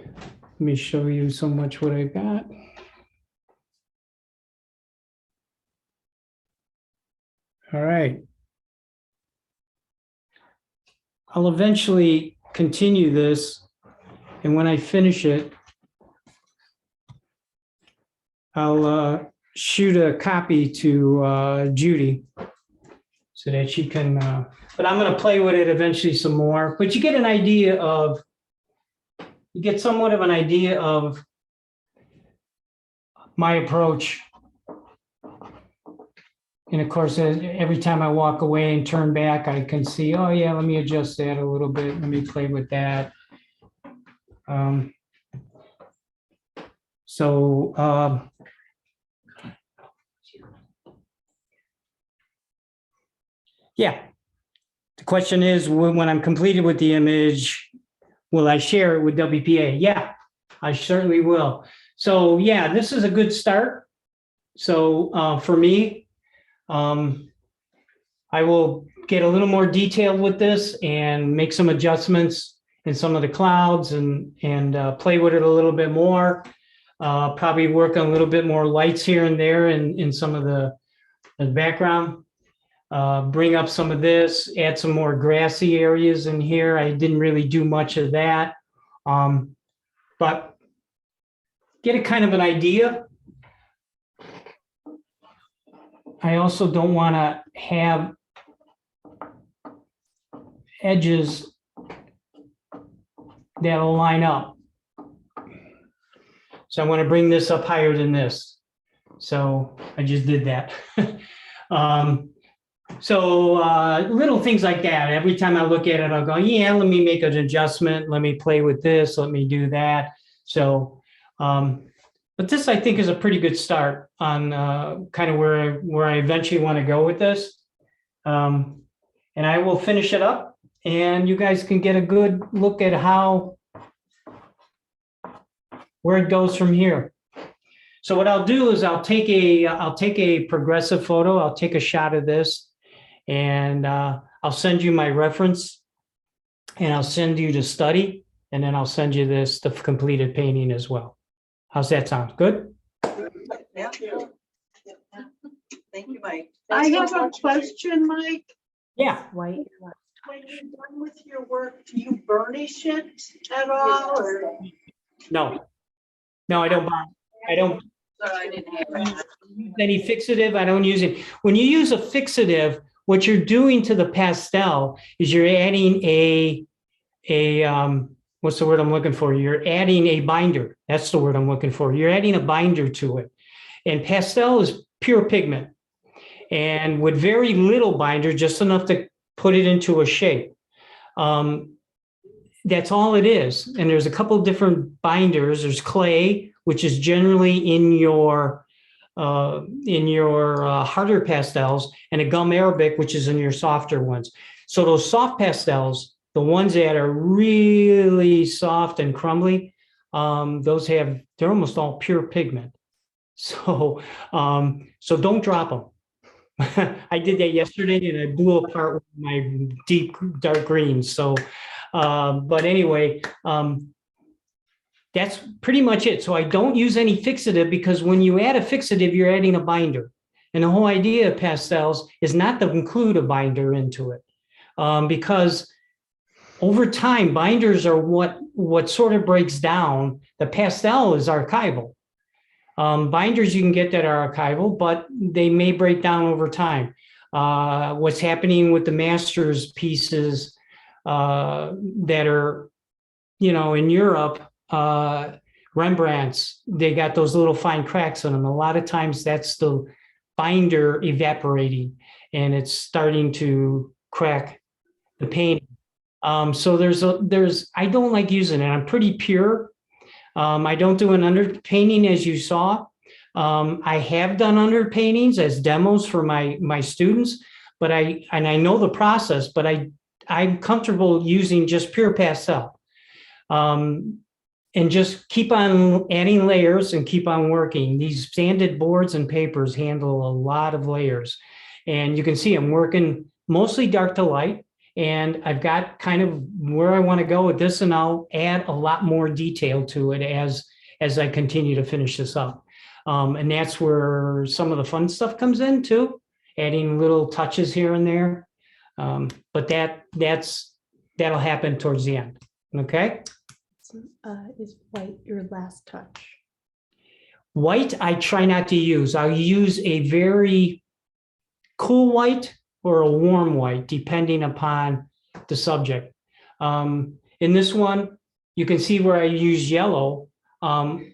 me show you so much what I got. All right. I'll eventually continue this, and when I finish it, I'll shoot a copy to Judy so that she can, but I'm going to play with it eventually some more. But you get an idea of, you get somewhat of an idea of my approach. And of course, every time I walk away and turn back, I can see, oh yeah, let me adjust that a little bit. Let me play with that. Yeah, the question is, when I'm completed with the image, will I share it with WPA? Yeah, I certainly will. So yeah, this is a good start. So for me, I will get a little more detailed with this and make some adjustments in some of the clouds and play with it a little bit more. Probably work on a little bit more lights here and there in some of the background. Bring up some of this, add some more grassy areas in here. I didn't really do much of that, but get a kind of an idea. I also don't want to have edges that'll line up. So I want to bring this up higher than this. So I just did that. Little things like that. Every time I look at it, I'll go, yeah, let me make an adjustment. Let me play with this. Let me do that. So, but this, I think, is a pretty good start on kind of where I eventually want to go with this. And I will finish it up, and you guys can get a good look at where it goes from here. So what I'll do is I'll take a progressive photo. I'll take a shot of this, and I'll send you my reference, and I'll send you to study, and then I'll send you the completed painting as well. How's that sound? Good? Yeah. Thank you, Mike. I have a question, Mike. Yeah. White. When you're done with your work, do you burnish it at all, or? No, I don't. I don't So I didn't have. use any fixative. I don't use it. When you use a fixative, what you're doing to the pastel is you're adding what's the word I'm looking for? You're adding a binder. That's the word I'm looking for. You're adding a binder to it. And pastel is pure pigment. And with very little binder, just enough to put it into a shape. That's all it is. And there's a couple of different binders. There's clay, which is generally in your harder pastels, and a gum arabic, which is in your softer ones. So those soft pastels, the ones that are really soft and crumbly, they're almost all pure pigment. So don't drop them. I did that yesterday, and I blew apart with my deep dark greens. So, but anyway, that's pretty much it. So I don't use any fixative, because when you add a fixative, you're adding a binder. And the whole idea of pastels is not to include a binder into it, because over time, binders are what sort of breaks down. The pastel is archival. Binders you can get that are archival, but they may break down over time. What's happening with the master's pieces, that are, in Europe, Rembrandts, they got those little fine cracks in them. A lot of times that's the binder evaporating and it's starting to crack the painting. So I don't like using it. I'm pretty pure. I don't do an underpainting as you saw. I have done underpaintings as demos for my students, but I know the process, but I'm comfortable using just pure pastel. And just keep on adding layers and keep on working. These sanded boards and papers handle a lot of layers. And you can see I'm working mostly dark to light. And I've got kind of where I want to go with this, and I'll add a lot more detail to it as I continue to finish this up. And that's where some of the fun stuff comes in too, adding little touches here and there. But that'll happen towards the end. Okay. Is white your last touch? White, I try not to use. I'll use a very cool white or a warm white, depending upon the subject. In this one, you can see where I use yellow. And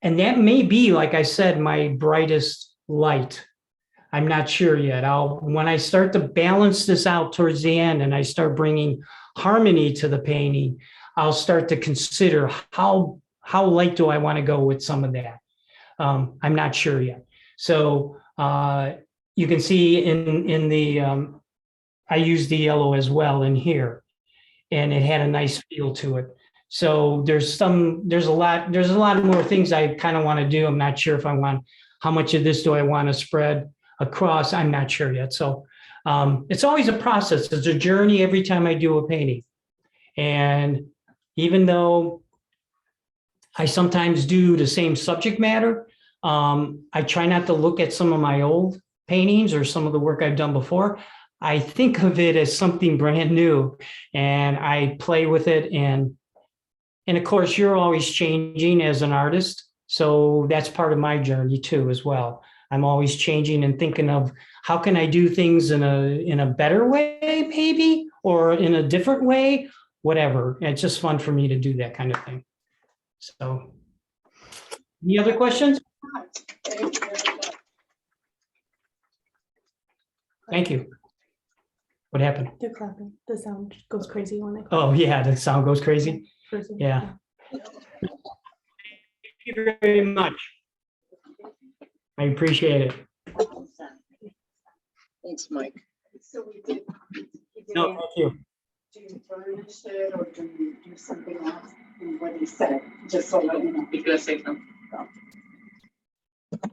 that may be, like I said, my brightest light. I'm not sure yet. When I start to balance this out towards the end and I start bringing harmony to the painting, I'll start to consider how light do I want to go with some of that. I'm not sure yet. So you can see in the, I used the yellow as well in here, and it had a nice feel to it. So there's a lot more things I kind of want to do. I'm not sure if I want, how much of this do I want to spread across? I'm not sure yet. So it's always a process. It's a journey every time I do a painting. And even though I sometimes do the same subject matter, I try not to look at some of my old paintings or some of the work I've done before. I think of it as something brand new, and I play with it. And of course, you're always changing as an artist. So that's part of my journey too, as well. I'm always changing and thinking of how can I do things in a better way, maybe, or in a different way, whatever. It's just fun for me to do that kind of thing. So, any other questions? Thank you. What happened? They're clapping. The sound goes crazy when they clap. Oh, yeah, the sound goes crazy. Yeah. Thank you very much. I appreciate it. Thanks, Mike. So we did. No, thank you. Do you burnish it or do you do something else? And what he said, just so that you know. You gonna say something?